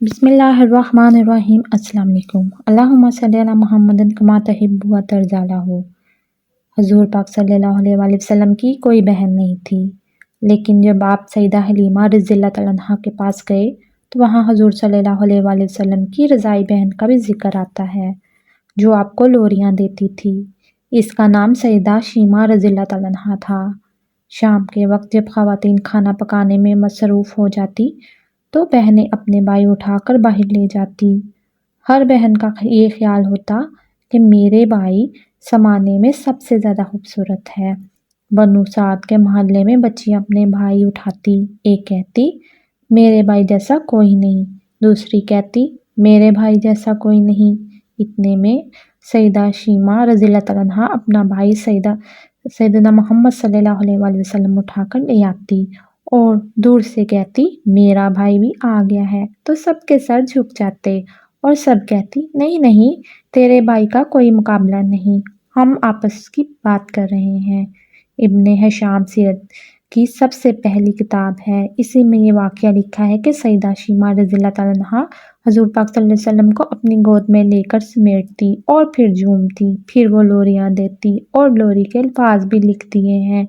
بسم اللہ الرحمن الرحیم۔ السلام علیکم۔ اللہم صلی علی محمد کما تحب و ترضی عنہ۔ حضور پاک صلی اللہ علیہ وآلہ وسلم کی کوئی بہن نہیں تھی، لیکن جب آپ سیدہ حلیمہ رضی اللہ تعالیٰ عنہا کے پاس گئے تو وہاں حضور صلی اللہ علیہ وآلہ وسلم کی رضائی بہن کا بھی ذکر آتا ہے جو آپ کو لوریاں دیتی تھی۔ اس کا نام سیدہ شیمہ رضی اللہ تعالیٰ عنہا تھا۔ شام کے وقت جب خواتین کھانا پکانے میں مصروف ہو جاتی تو بہنیں اپنے بھائی اٹھا کر باہر لے جاتی۔ ہر بہن کا یہ خیال ہوتا کہ میرے بھائی زمانے میں سب سے زیادہ خوبصورت ہے۔ بنو سعد کے محلے میں بچیاں اپنے بھائی اٹھاتی، ایک کہتی میرے بھائی جیسا کوئی نہیں، دوسری کہتی میرے بھائی جیسا کوئی نہیں۔ اتنے میں سیدہ شیمہ رضی اللہ تعالیٰ عنہا اپنا بھائی سیدنا محمد صلی اللہ علیہ وآلہ وسلم اٹھا کر لے آتی اور دور سے کہتی میرا بھائی بھی آ گیا ہے، تو سب کے سر جھک جاتے اور سب کہتی نہیں نہیں، تیرے بھائی کا کوئی مقابلہ نہیں، ہم آپس کی بات کر رہے ہیں۔ ابن ہشام سیرت کی سب سے پہلی کتاب ہے، اسی میں یہ واقعہ لکھا ہے کہ سیدہ شیمہ رضی اللہ تعالیٰ عنہا حضور پاک صلی اللہ علیہ وسلم کو اپنی گود میں لے کر سمیٹتی اور پھر جھومتی، پھر وہ لوریاں دیتی اور لوری کے الفاظ بھی لکھ دیے ہیں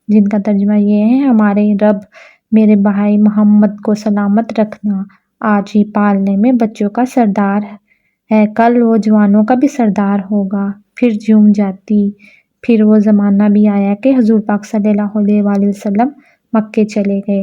جن کا ترجمہ یہ ہے ہمارے رب میرے بھائی محمد کو سلامت رکھنا، آج ہی پالنے میں بچوں کا سردار ہے، کل وہ جوانوں کا بھی سردار ہوگا۔ پھر جھوم جاتی۔ پھر وہ زمانہ بھی آیا کہ حضور پاک صلی اللہ علیہ وآلہ وسلم مکے چلے گئے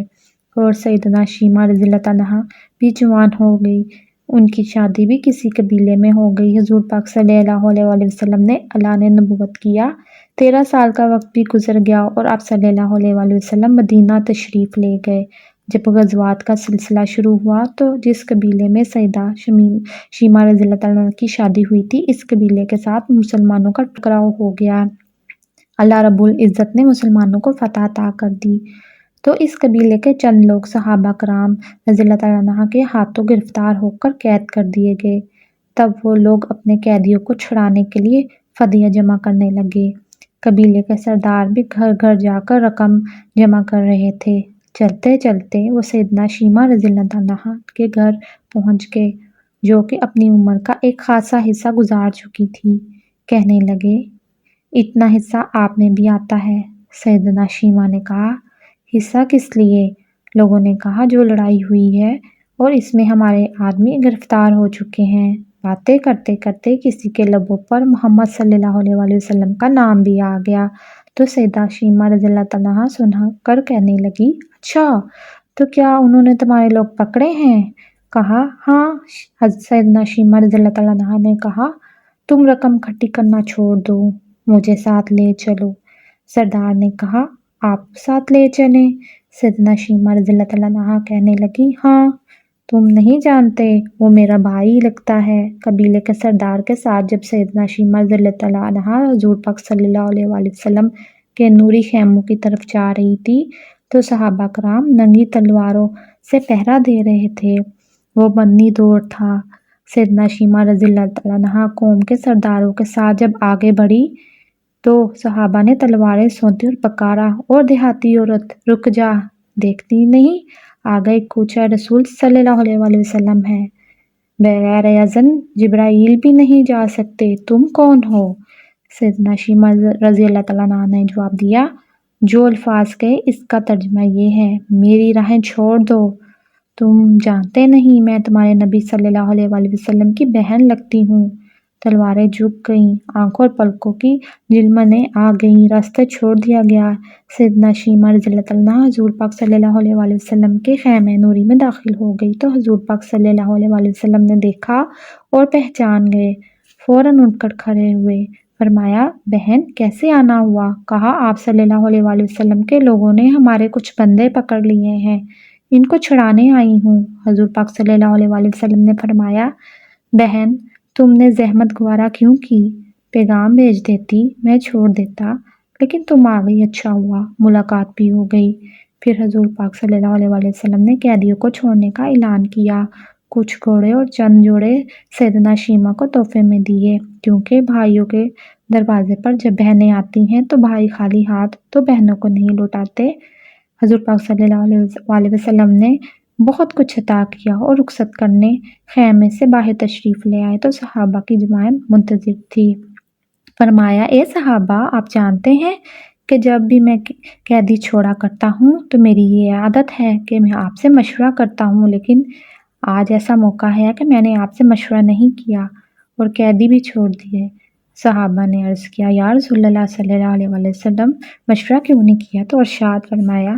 اور سیدنا شیمہ رضی اللہ تعالیٰ بھی جوان ہو گئی، ان کی شادی بھی کسی قبیلے میں ہو گئی۔ حضور پاک صلی اللہ علیہ وآلہ وسلم نے اعلان نبوت کیا، 13 سال کا وقت بھی گزر گیا اور آپ صلی اللہ علیہ وآلہ وسلم مدینہ تشریف لے گئے۔ جب غزوات کا سلسلہ شروع ہوا تو جس قبیلے میں سیدہ شیمہ رضی اللہ تعالیٰ کی شادی ہوئی تھی، اس قبیلے کے ساتھ مسلمانوں کا ٹکراؤ ہو گیا۔ اللہ رب العزت نے مسلمانوں کو فتح عطا کر دی تو اس قبیلے کے چند لوگ صحابہ کرام رضی اللہ تعالیٰ عنہ کے ہاتھوں گرفتار ہو کر قید کر دیے گئے۔ تب وہ لوگ اپنے قیدیوں کو چھڑانے کے لیے فدیہ جمع کرنے لگے۔ قبیلے کے سردار بھی گھر گھر جا کر رقم جمع کر رہے تھے۔ چلتے چلتے وہ سیدنا شیمہ رضی اللہ تعالیٰ کے گھر پہنچ گئے جو کہ اپنی عمر کا ایک خاصا حصہ گزار چکی تھی۔ کہنے لگے اتنا حصہ آپ میں بھی آتا ہے؟ سیدنا شیمہ نے کہا حصہ کس لیے؟ لوگوں نے کہا جو لڑائی ہوئی ہے اور اس میں ہمارے آدمی گرفتار ہو چکے ہیں۔ باتیں کرتے کرتے کسی کے لبوں پر محمد صلی اللہ علیہ وآلہ وسلم کا نام بھی آ گیا تو سیدہ شیمہ رضی اللہ تعالیٰ سن کر کہنے لگی اچھا، تو کیا انہوں نے تمہارے لوگ پکڑے ہیں؟ کہا ہاں۔ سیدنا شیمہ رضی اللہ تعالیٰ نے کہا تم رقم اکٹھی کرنا چھوڑ دو، مجھے ساتھ لے چلو۔ سردار نے کہا آپ ساتھ لے چلیں؟ سیدنا شیمہ رضی اللہ تعالیٰ کہنے لگی ہاں، تم نہیں جانتے وہ میرا بھائی لگتا ہے۔ قبیلے کے سردار کے ساتھ جب سیدنا شیمہ رضی اللہ تعالیٰ عنہا حضور پاک صلی اللہ علیہ وآلہ وسلم کے نوری خیموں کی طرف جا رہی تھی تو صحابہ کرام ننگی تلواروں سے پہرا دے رہے تھے، وہ بندی دور تھا۔ سیدنا شیمہ رضی اللہ تعالیٰ عنہا قوم کے سرداروں کے ساتھ جب آگے بڑھی تو صحابہ نے تلواریں سونتی اور پکارا اور دیہاتی عورت رک جا، دیکھتی نہیں آگے ایک کوچہ رسول صلی اللہ علیہ وآلہ وسلم ہے، بغیر اذن جبرائیل بھی نہیں جا سکتے، تم کون ہو؟ سیدنا شیمہ رضی اللہ تعالیٰ عنہ نے جواب دیا جو الفاظ کہے اس کا ترجمہ یہ ہے میری راہیں چھوڑ دو، تم جانتے نہیں میں تمہارے نبی صلی اللہ علیہ وآلہ وسلم کی بہن لگتی ہوں۔ تلواریں جھک گئیں، آنکھوں اور پلکوں کی جھلمنیں آ گئیں، راستہ چھوڑ دیا گیا۔ سیدنا شیمہ رضی اللہ تعالیٰ عنہ حضور پاک صلی اللہ علیہ وآلہ وسلم کے خیمہ نوری میں داخل ہو گئی تو حضور پاک صلی اللہ علیہ وآلہ وسلم نے دیکھا اور پہچان گئے، فوراً اٹھ کر کھڑے ہوئے، فرمایا بہن کیسے آنا ہوا؟ کہا آپ صلی اللہ علیہ وآلہ وسلم کے لوگوں نے ہمارے کچھ بندے پکڑ لیے ہیں، ان کو چھڑانے آئی ہوں۔ حضور پاک صلی اللہ علیہ وآلہ وسلم نے فرمایا بہن تم نے زحمت گوارا کیوں کی؟ پیغام بھیج دیتی، میں چھوڑ دیتا، لیکن تم آ گئی، اچھا ہوا، ملاقات بھی ہو گئی۔ پھر حضور پاک صلی اللہ علیہ وآلہ وسلم نے قیدیوں کو چھوڑنے کا اعلان کیا، کچھ گھوڑے اور چند جوڑے سیدنا شیمہ کو تحفے میں دیے، کیونکہ بھائیوں کے دروازے پر جب بہنیں آتی ہیں تو بھائی خالی ہاتھ تو بہنوں کو نہیں لوٹاتے۔ حضور پاک صلی اللہ علیہ وآلہ وسلم نے بہت کچھ عطا کیا اور رخصت کرنے خیمے سے باہر تشریف لے آئے تو صحابہ کی جماعت منتظر تھی۔ فرمایا اے صحابہ، آپ جانتے ہیں کہ جب بھی میں قیدی چھوڑا کرتا ہوں تو میری یہ عادت ہے کہ میں آپ سے مشورہ کرتا ہوں، لیکن آج ایسا موقع ہے کہ میں نے آپ سے مشورہ نہیں کیا اور قیدی بھی چھوڑ دیے۔ صحابہ نے عرض کیا یا رسول اللہ صلی اللہ علیہ وسلم مشورہ کیوں نہیں کیا؟ تو ارشاد فرمایا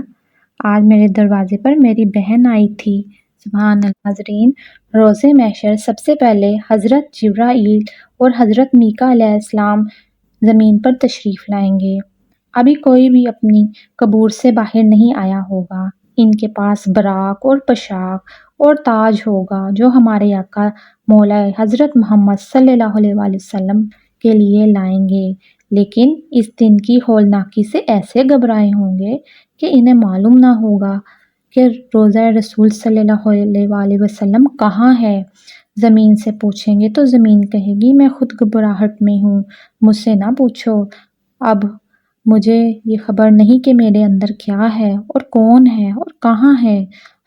آج میرے دروازے پر میری بہن آئی تھی۔ سبحان اللہ۔ حاضرین، روز محشر سب سے پہلے حضرت جبرائیل اور حضرت میکا علیہ السلام زمین پر تشریف لائیں گے۔ ابھی کوئی بھی اپنی قبور سے باہر نہیں آیا ہوگا۔ ان کے پاس براق اور پوشاک اور تاج ہوگا جو ہمارے آقا مولا حضرت محمد صلی اللہ علیہ وسلم کے لیے لائیں گے، لیکن اس دن کی ہولناکی سے ایسے گھبرائے ہوں گے کہ انہیں معلوم نہ ہوگا کہ روضہ رسول صلی اللہ علیہ وسلم کہاں ہے۔ زمین سے پوچھیں گے تو زمین کہے گی میں خود گھبراہٹ میں ہوں، مجھ سے نہ پوچھو، اب مجھے یہ خبر نہیں کہ میرے اندر کیا ہے اور کون ہے اور کہاں ہے۔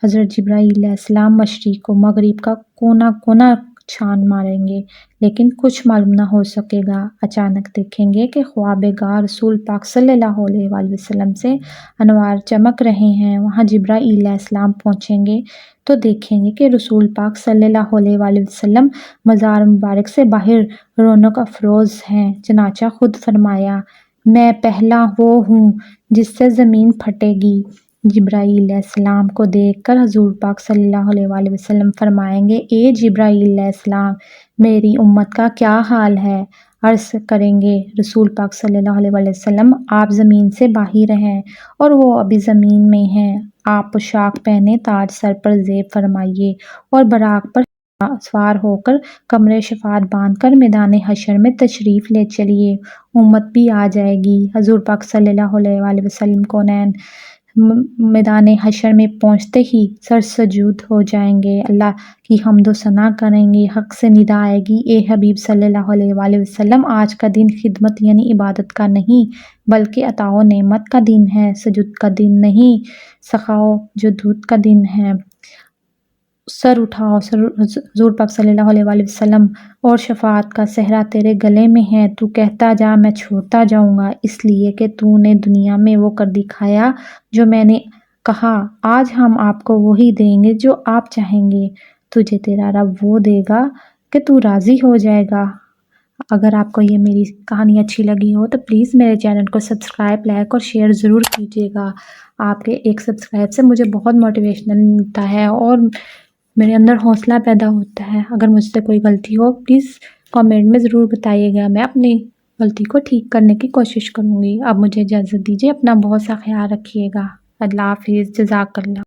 حضرت جبرائیل علیہ السلام مشرق و مغرب کا کونا کونا چھان ماریں گے لیکن کچھ معلوم نہ ہو سکے گا۔ اچانک دیکھیں گے کہ خواب گاہ رسول پاک صلی اللہ علیہ وسلم سے انوار چمک رہے ہیں۔ وہاں جبرائیل علیہ السلام پہنچیں گے تو دیکھیں گے کہ رسول پاک صلی اللہ علیہ وسلم مزار مبارک سے باہر رونق افروز ہیں۔ چنانچہ خود فرمایا میں پہلا وہ ہوں جس سے زمین پھٹے گی۔ جبرائیل علیہ السلام کو دیکھ کر حضور پاک صلی اللہ علیہ وسلم فرمائیں گے اے جبرائیل علیہ السلام، میری امت کا کیا حال ہے؟ عرض کریں گے رسول پاک صلی اللہ علیہ وسلم آپ زمین سے باہر ہیں اور وہ ابھی زمین میں ہیں۔ آپ پوشاک پہنے، تاج سر پر زیب فرمائیے اور براق پر سوار ہو کر کمر شفاعت باندھ کر میدان حشر میں تشریف لے چلیے، امت بھی آ جائے گی۔ حضور پاک صلی اللہ علیہ وسلم کونین میدان حشر میں پہنچتے ہی سر سجود ہو جائیں گے، اللہ کی حمد و ثنا کریں گے، حق سے ندا آئے گی اے حبیب صلی اللہ علیہ وسلم آج کا دن خدمت یعنی عبادت کا نہیں بلکہ عطا و نعمت کا دن ہے، سجود کا دن نہیں، سخا و جدود کا دن ہے۔ سر اٹھاؤ، حضور پاک صلی اللہ علیہ وسلم اور شفاعت کا صحرا تیرے گلے میں ہے، تو کہتا جا میں چھوڑتا جاؤں گا، اس لیے کہ تو نے دنیا میں وہ کر دکھایا جو میں نے کہا۔ آج ہم آپ کو وہی دیں گے جو آپ چاہیں گے، تجھے تیرا رب وہ دے گا کہ تو راضی ہو جائے گا۔ اگر آپ کو یہ میری کہانی اچھی لگی ہو تو پلیز میرے چینل کو سبسکرائب، لائک اور شیئر ضرور کیجیے گا۔ آپ کے ایک سبسکرائب سے مجھے بہت موٹیویشنل ملتا ہے اور میرے اندر حوصلہ پیدا ہوتا ہے۔ اگر مجھ سے کوئی غلطی ہو پلیز کامنٹ میں ضرور بتائیے گا، میں اپنی غلطی کو ٹھیک کرنے کی کوشش کروں گی۔ اب مجھے اجازت دیجیے، اپنا بہت سا خیال رکھیے گا۔ اللہ حافظ، جزاک اللہ۔